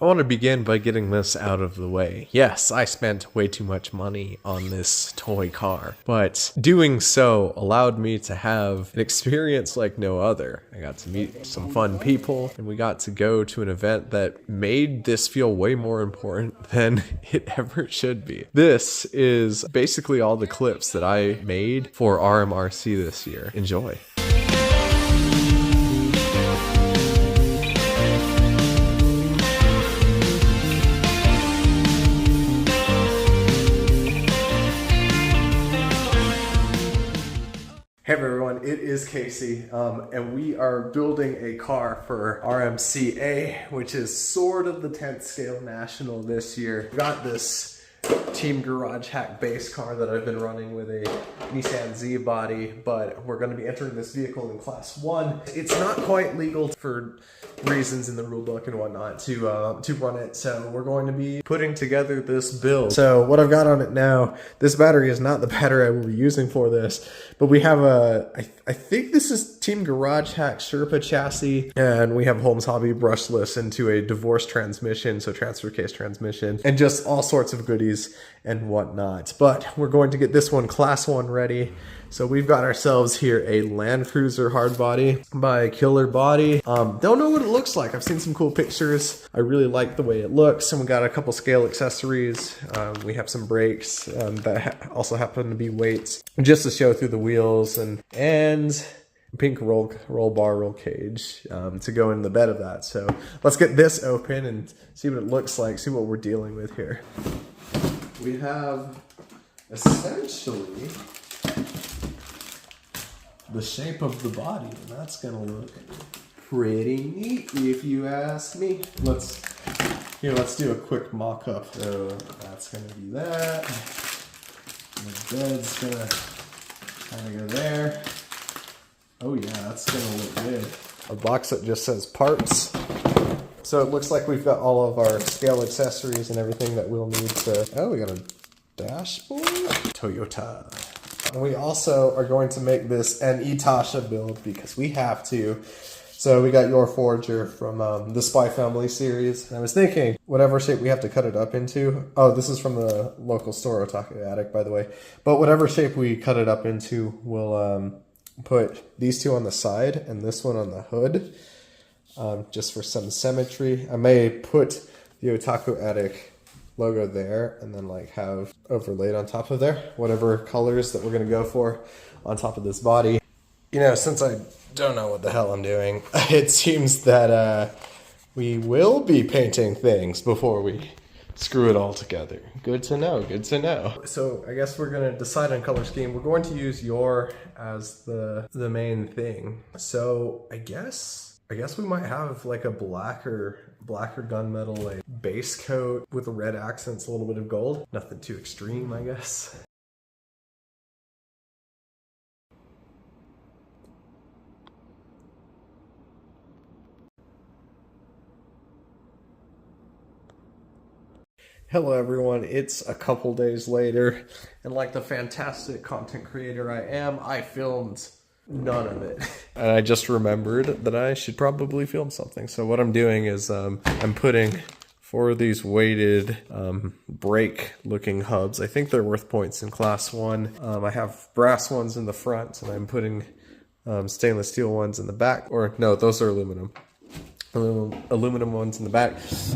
I want to begin by getting this out of the way. Yes, I spent way too much money on this toy car, but doing so allowed me to have an experience like no other. I got to meet some fun people, and we got to go to an event that made this feel way more important than it ever should be. This is basically all the clips that I made for RMRC this year. Enjoy. Hey everyone, it is Casey, and we are building a car for RMCA, which is sort of the 10th scale national this year. We got this Team Garage Hack base car that I've been running with a Nissan Z body, but we're going to be entering this vehicle in Class 1. It's not quite legal for reasons in the rule book and whatnot to run it, so we're going to be putting together this build. So what I've got on it now, this battery is not the battery I will be using for this, but we have I think this is Team Garage Hack Sherpa chassis, and we have Holmes Hobby brushless into a divorce transmission, so transfer case transmission, and just all sorts of goodies and whatnot. But we're going to get this one Class 1 ready. So we've got ourselves here a Land Cruiser hardbody by Killer Body. Don't know what it looks like. I've seen some cool pictures. I really like the way it looks. And we got a couple scale accessories. We have some brakes that also happen to be weights just to show through the wheels, and pink roll bar, roll cage to go in the bed of that. So let's get this open and see what it looks like, see what we're dealing with here. We have essentially the shape of the body, and that's gonna look pretty neat if you ask me. Let's do a quick mock-up. So that's gonna be that. The bed's gonna kind of go there. Oh yeah, that's gonna look good. A box that just says parts. So it looks like we've got all of our scale accessories and everything that we'll need to... Oh, we got a dashboard? Toyota. And we also are going to make this an Itasha build because we have to. So we got Your Forger from the Spy Family series. And I was thinking, whatever shape we have to cut it up into. Oh, this is from the local store, Otaku Attic, by the way. But whatever shape we cut it up into, we'll put these two on the side and this one on the hood. Just for some symmetry. I may put the Otaku Attic logo there and then like have overlaid on top of there whatever colors that we're going to go for on top of this body. You know, since I don't know what the hell I'm doing, it seems that we will be painting things before we screw it all together. Good to know, good to know. So I guess we're going to decide on color scheme. We're going to use Your as the main thing. So I guess we might have like a blacker gunmetal like base coat with the red accents, a little bit of gold. Nothing too extreme, I guess. Hello everyone, it's a couple days later, and like the fantastic content creator I am, I filmed none of it. And I just remembered that I should probably film something. So what I'm doing is I'm putting 4 of these weighted brake looking hubs. I think they're worth points in Class 1. I have brass ones in the front, and I'm putting stainless steel ones in the back. Or no, those are aluminum. Aluminum ones in the back.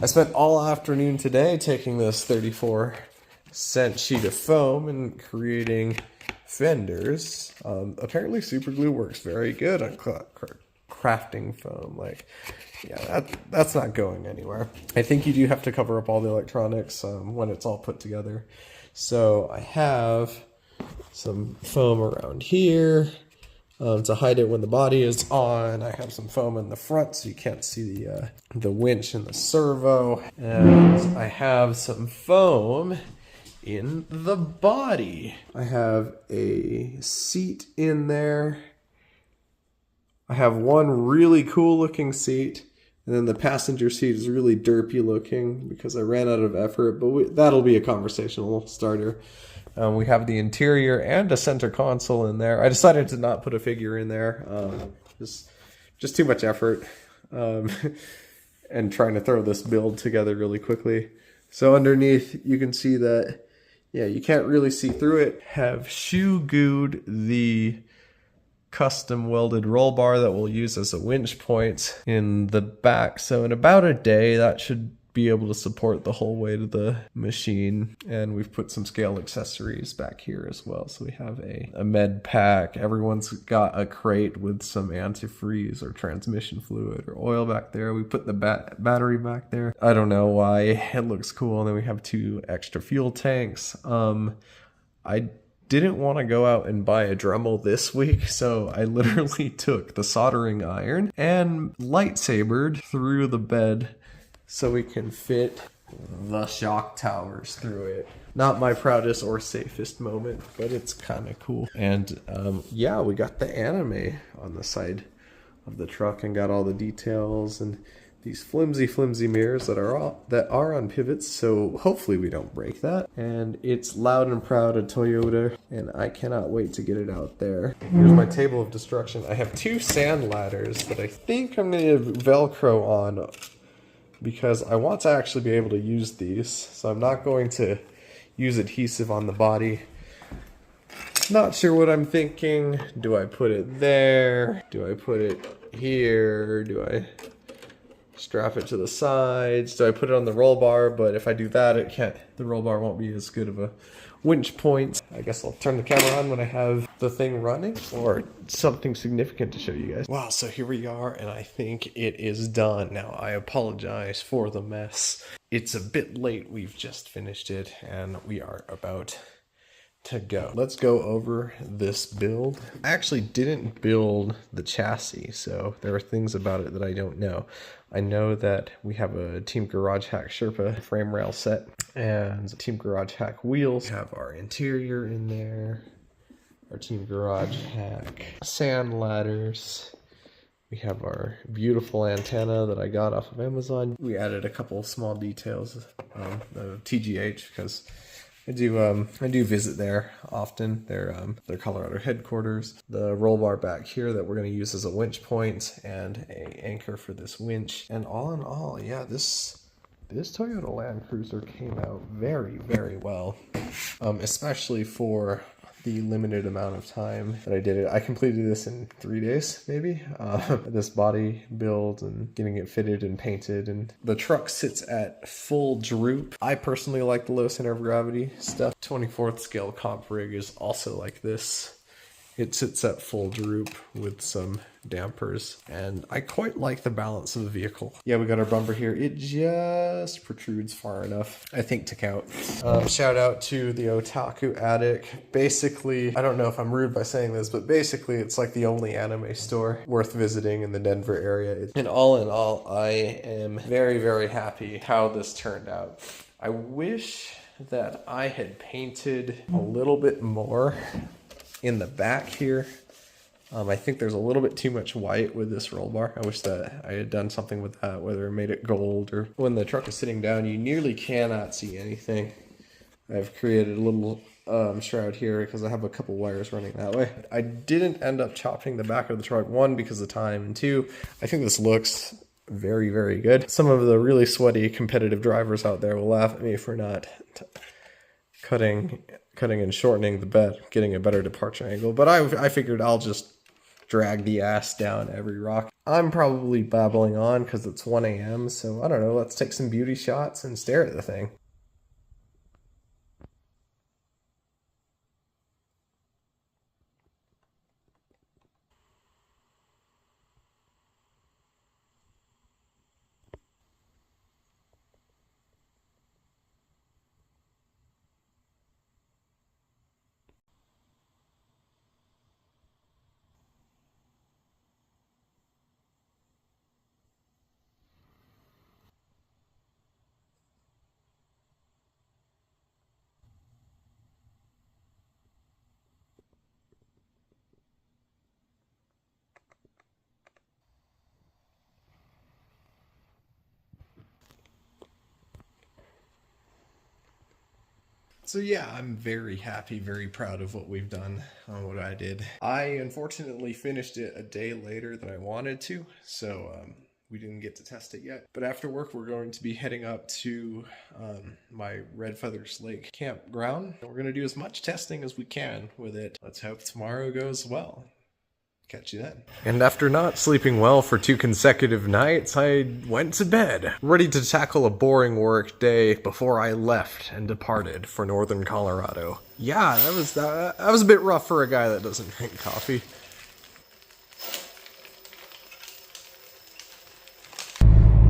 I spent all afternoon today taking this 34-cent sheet of foam and creating fenders. Apparently super glue works very good on crafting foam. Like, yeah, that's not going anywhere. I think you do have to cover up all the electronics when it's all put together. So I have some foam around here to hide it when the body is on. I have some foam in the front so you can't see the winch and the servo. And I have some foam in the body. I have a seat in there. I have one really cool looking seat, and then the passenger seat is really derpy looking because I ran out of effort, but that'll be a conversational starter. We have the interior and a center console in there. I decided to not put a figure in there, just too much effort. and trying to throw this build together really quickly. So underneath, you can see that, yeah, you can't really see through it. Have shoe gooed the custom welded roll bar that we'll use as a winch point in the back. So in about a day, that should be able to support the whole weight of the machine. And we've put some scale accessories back here as well. So we have a med pack. Everyone's got a crate with some antifreeze or transmission fluid or oil back there. We put the battery back there. I don't know why. It looks cool. And then we have 2 extra fuel tanks. I didn't want to go out and buy a Dremel this week, so I literally took the soldering iron and lightsabered through the bed so we can fit the shock towers through it. Not my proudest or safest moment, but it's kind of cool. And yeah, we got the anime on the side of the truck and got all the details and these flimsy mirrors that are on pivots, so hopefully we don't break that. And it's loud and proud of Toyota, and I cannot wait to get it out there. Here's my table of destruction. I have 2 sand ladders that I think I'm going to Velcro on because I want to actually be able to use these. So I'm not going to use adhesive on the body. Not sure what I'm thinking. Do I put it there? Do I put it here? Do I strap it to the sides? Do I put it on the roll bar? But if I do that, the roll bar won't be as good of a winch point. I guess I'll turn the camera on when I have the thing running or something significant to show you guys. Wow, so here we are, and I think it is done. Now, I apologize for the mess. It's a bit late. We've just finished it, and we are about to go. Let's go over this build. I actually didn't build the chassis, so there are things about it that I don't know. I know that we have a Team Garage Hack Sherpa frame rail set and Team Garage Hack wheels. We have our interior in there, our Team Garage Hack sand ladders. We have our beautiful antenna that I got off of Amazon. We added a couple of small details of TGH because I do visit there often. Their Colorado headquarters. The roll bar back here that we're going to use as a winch point and a anchor for this winch. And all in all, yeah, this Toyota Land Cruiser came out very, very well, especially for the limited amount of time that I did it. I completed this in 3 days, maybe. This body build and getting it fitted and painted, and the truck sits at full droop. I personally like the low center of gravity stuff. 24th scale comp rig is also like this. It sits at full droop with some dampers, and I quite like the balance of the vehicle. Yeah, we got our bumper here. It just protrudes far enough, I think, to count. Shout out to the Otaku Attic. Basically, I don't know if I'm rude by saying this, but basically it's like the only anime store worth visiting in the Denver area. And all in all, I am very, very happy how this turned out. I wish that I had painted a little bit more in the back here. I think there's a little bit too much white with this roll bar. I wish that I had done something with that, whether I made it gold or when the truck is sitting down, you nearly cannot see anything. I've created a little shroud here because I have a couple wires running that way. I didn't end up chopping the back of the truck, 1, because of time, and 2, I think this looks very, very good. Some of the really sweaty competitive drivers out there will laugh at me for not cutting and shortening the bed, getting a better departure angle, but I figured I'll just drag the ass down every rock. I'm probably babbling on because it's 1 a.m., so I don't know, let's take some beauty shots and stare at the thing. So yeah, I'm very happy, very proud of what we've done on what I did. I unfortunately finished it a day later than I wanted to, so we didn't get to test it yet. But after work, we're going to be heading up to my Red Feathers Lake campground. And we're going to do as much testing as we can with it. Let's hope tomorrow goes well. Catch you then. And after not sleeping well for 2 consecutive nights, I went to bed, ready to tackle a boring work day before I left and departed for northern Colorado. Yeah, that was a bit rough for a guy that doesn't drink coffee.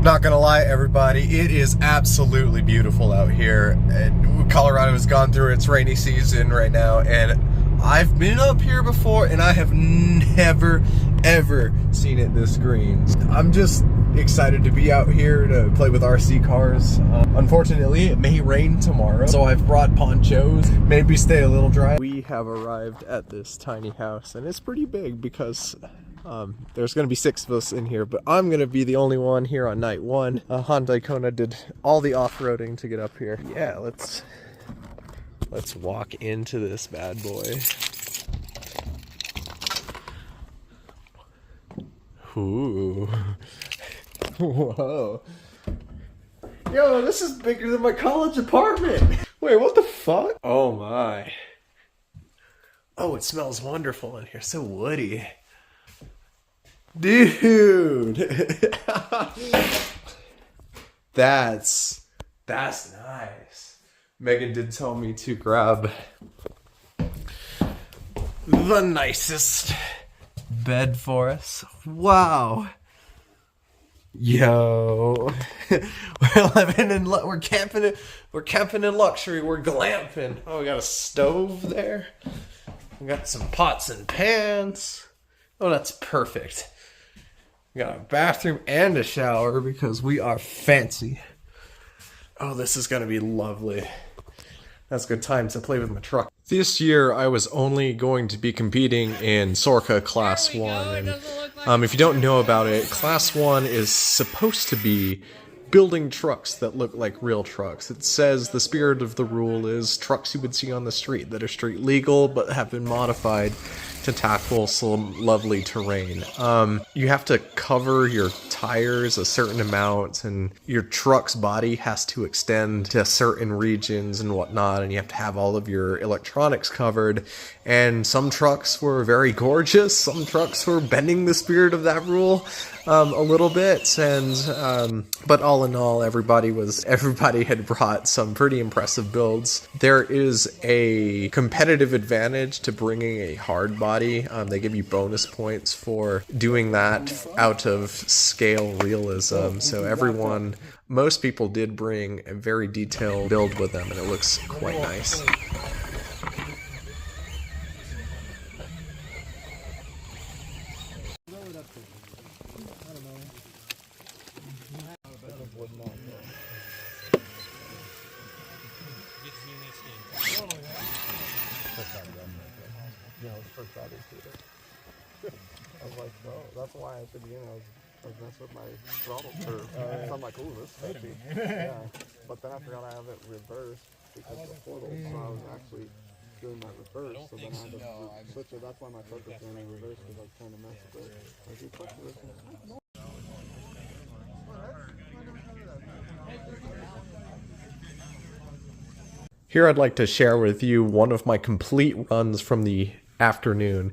Not gonna lie, everybody, it is absolutely beautiful out here. And Colorado has gone through its rainy season right now, and I've been up here before, and I have never, ever seen it this green. I'm just excited to be out here to play with RC cars. Unfortunately, it may rain tomorrow, so I've brought ponchos, maybe stay a little dry. We have arrived at this tiny house, and it's pretty big because there's going to be 6 of us in here, but I'm going to be the only one here on night 1. Hyundai Kona did all the off-roading to get up here. Yeah, let's walk into this bad boy. Ooh. Whoa. Yo, this is bigger than my college apartment. Wait, what the fuck? Oh my. Oh, it smells wonderful in here. So woody. Dude. That's nice. Megan did tell me to grab the nicest bed for us. Wow. Yo. We're camping in luxury. We're glamping. Oh, we got a stove there. We got some pots and pans. Oh, that's perfect. We got a bathroom and a shower because we are fancy. Oh, this is going to be lovely. That's a good time to play with my truck. This year, I was only going to be competing in SORCCA Class 1. And, if you don't know about it, Class 1 is supposed to be building trucks that look like real trucks. It says the spirit of the rule is trucks you would see on the street that are street legal but have been modified to tackle some lovely terrain. You have to cover your tires a certain amount, and your truck's body has to extend to certain regions and whatnot, and you have to have all of your electronics covered. And some trucks were very gorgeous, some trucks were bending the spirit of that rule a little bit, and but all in all, everybody had brought some pretty impressive builds. There is a competitive advantage to bringing a hard body. They give you bonus points for doing that out of scale realism. So most people did bring a very detailed build with them, and it looks quite nice. I was like, oh, that's why at the beginning I was messing with my throttle curve. So I'm like, ooh, this is sketchy. Yeah. But then I forgot I have it reversed because of the portal. So I was actually doing that reverse. So then I had to switch it. That's why my truck was doing it reverse, because I was trying to mess with it. Like, you push this one. Here I'd like to share with you one of my complete runs from the afternoon.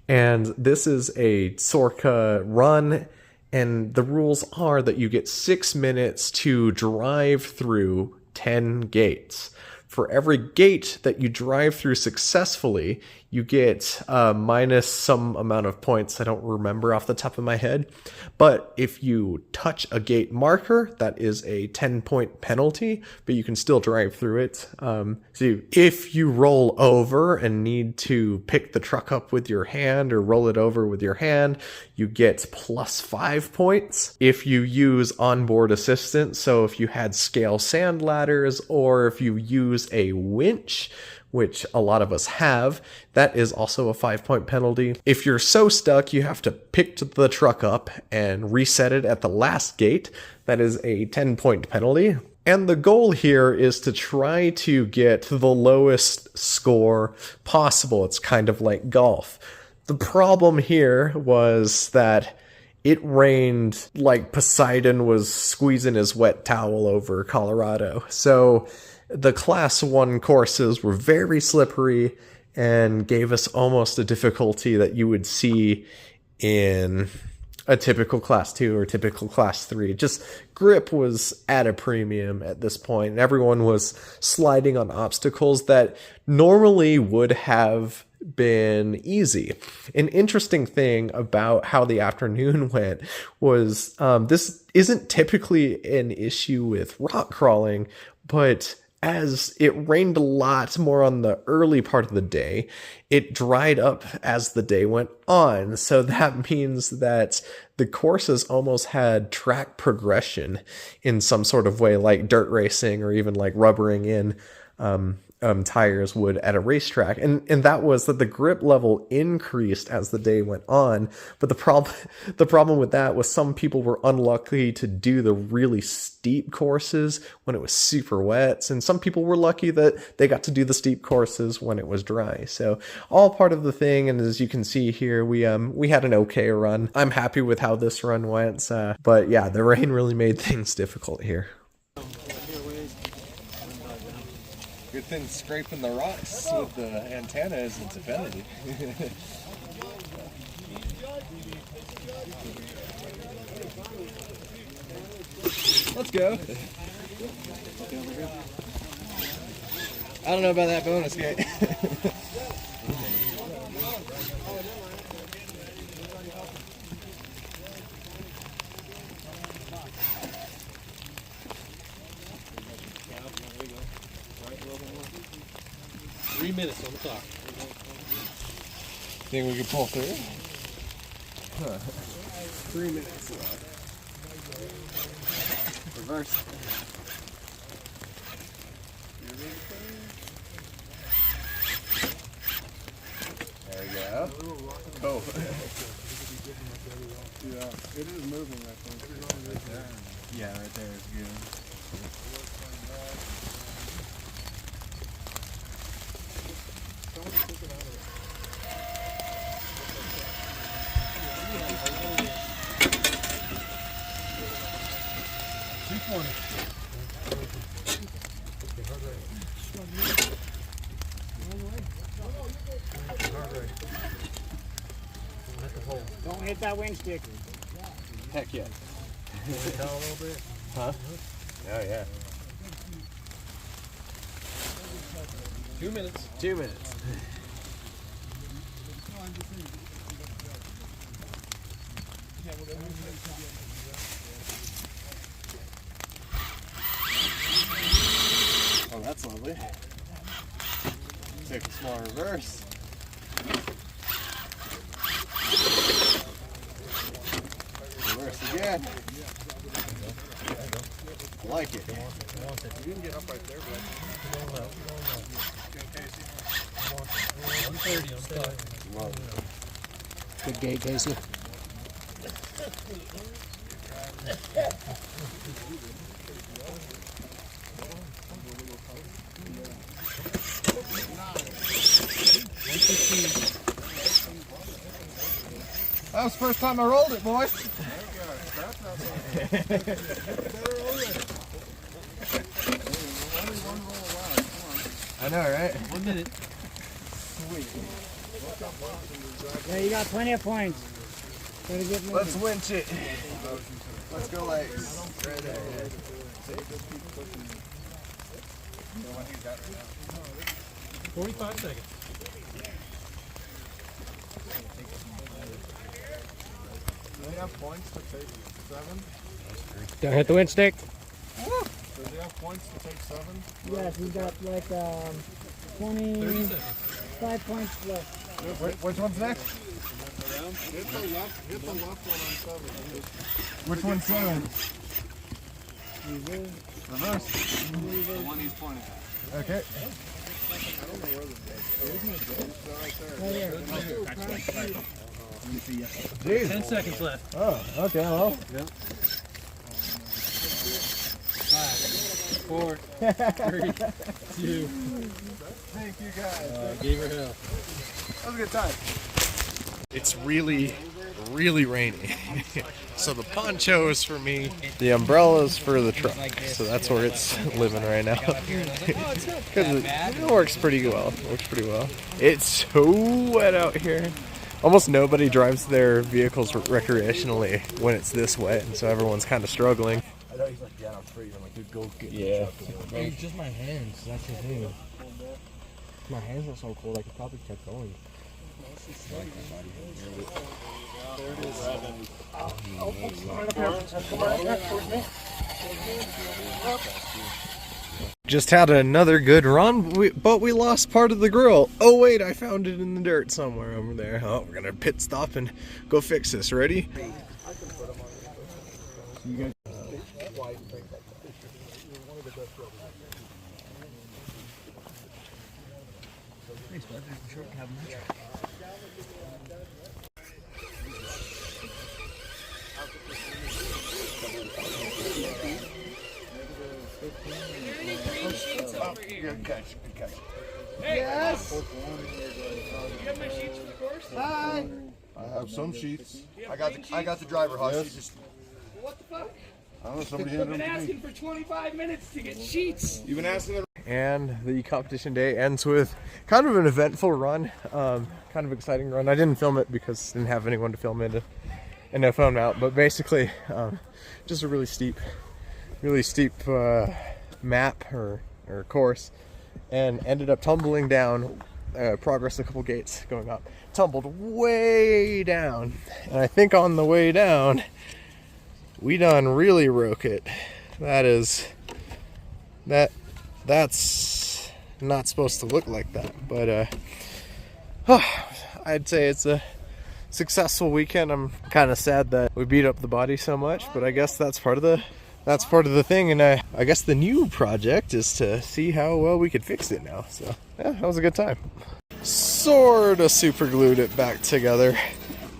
And this is a SORCCA run, and the rules are that you get 6 minutes to drive through 10 gates. For every gate that you drive through successfully, you get minus some amount of points. I don't remember off the top of my head. But if you touch a gate marker, that is a 10-point penalty, but you can still drive through it. So if you roll over and need to pick the truck up with your hand or roll it over with your hand, you get plus 5 points. If you use onboard assistance, so if you had scale sand ladders or if you use a winch, which a lot of us have, that is also a 5-point penalty. If you're so stuck you have to pick the truck up and reset it at the last gate, that is a 10-point penalty. And the goal here is to try to get the lowest score possible. It's kind of like golf. The problem here was that it rained like Poseidon was squeezing his wet towel over Colorado. So the Class 1 courses were very slippery and gave us almost a difficulty that you would see in a typical Class 2 or typical Class 3. Just grip was at a premium at this point, and everyone was sliding on obstacles that normally would have been easy. An interesting thing about how the afternoon went was this isn't typically an issue with rock crawling, but as it rained a lot more on the early part of the day, it dried up as the day went on. So that means that the courses almost had track progression in some sort of way, like dirt racing or even like rubbering in tires would at a racetrack. And that was that the grip level increased as the day went on. But the problem with that was some people were unlucky to do the really steep courses when it was super wet. And some people were lucky that they got to do the steep courses when it was dry. So all part of the thing. And as you can see here, we had an okay run. I'm happy with how this run went. But yeah, the rain really made things difficult here. Good thing scraping the rocks with the antenna isn't offended. Let's go. I don't know about that bonus gate. 3 minutes on the clock. Think we can pull through? 3 minutes left. Reverse. There we go. Oh. Yeah, it is moving, I think. Right there. Yeah, right there is good. Don't hit that wind stick. Heck yeah. A little bit. Huh? Oh yeah. 2 minutes. 2 minutes. Oh, that's lovely. Take a small reverse. Reverse again. I like it. You can get up right there, but 130 on the clock. Good gate, Casey. That was the first time I rolled it, boys. I know, right? 1 minute. Yeah, you got plenty of points. Gotta get moving. Let's winch it. Let's go legs. Right there. 45 seconds. they have points to take 7. Don't hit the wind stick. Do they have points to take 7? Yes, we got like 30 seconds. 5 points left. Which one's next? Hit the left one on 7. Which one's 7? Reverse. Reverse. The one he's pointing at. Okay. I don't know where the gate is. Right there. Jeez. 10 seconds left. Oh, okay, well. 5, 4, 3, 2. Thank you guys. Gave her hell. That was a good time. It's really really rainy. So the poncho is for me, the umbrella is for the truck. So that's where it's living right now. Because it works pretty well. It's so wet out here. Almost nobody drives their vehicles recreationally when it's this wet, and so everyone's kind of struggling. I know he's like, yeah, I'm free. I'm like, dude, go get Yeah. It's just my hands. That's the thing. My hands are so cold. I could probably keep going. Just had another good run, but we lost part of the grill. Oh wait, I found it in the dirt somewhere over there. Oh, we're gonna pit stop and go fix this. Ready? Good catch. Yes. You have my sheets for the course? Hi. I have some sheets. I got the driver hush. What the fuck? I don't know, somebody I've handed been them to me. asking for 25 minutes to get sheets. You've been asking. And the competition day ends with kind of an eventful run, kind of exciting run. I didn't film it because I didn't have anyone to film it and no phone out, but basically just a really steep map or course, and ended up tumbling down, progressed a couple gates going up, tumbled way down, and I think on the way down we done really broke it. That's not supposed to look like that, but I'd say it's a successful weekend. I'm kind of sad that we beat up the body so much, but I guess that's part of the thing, and I guess the new project is to see how well we could fix it now. So yeah, that was a good time. Sort of super glued it back together,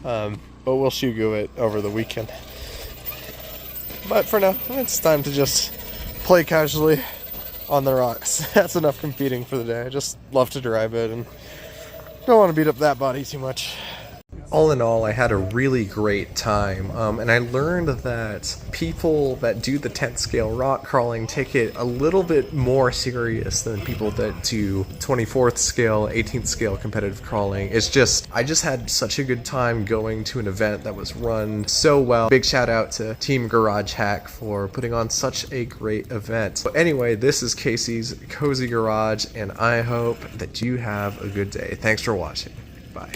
but we'll shoe glue it over the weekend. But for now, it's time to just play casually on the rocks. That's enough competing for the day. I just love to drive it and don't want to beat up that body too much. All in all, I had a really great time, and I learned that people that do the 10th scale rock crawling take it a little bit more serious than people that do 24th scale, 18th scale competitive crawling. I just had such a good time going to an event that was run so well. Big shout out to Team Garage Hack for putting on such a great event. So anyway, this is Casey's Cozy Garage, and I hope that you have a good day. Thanks for watching. Bye.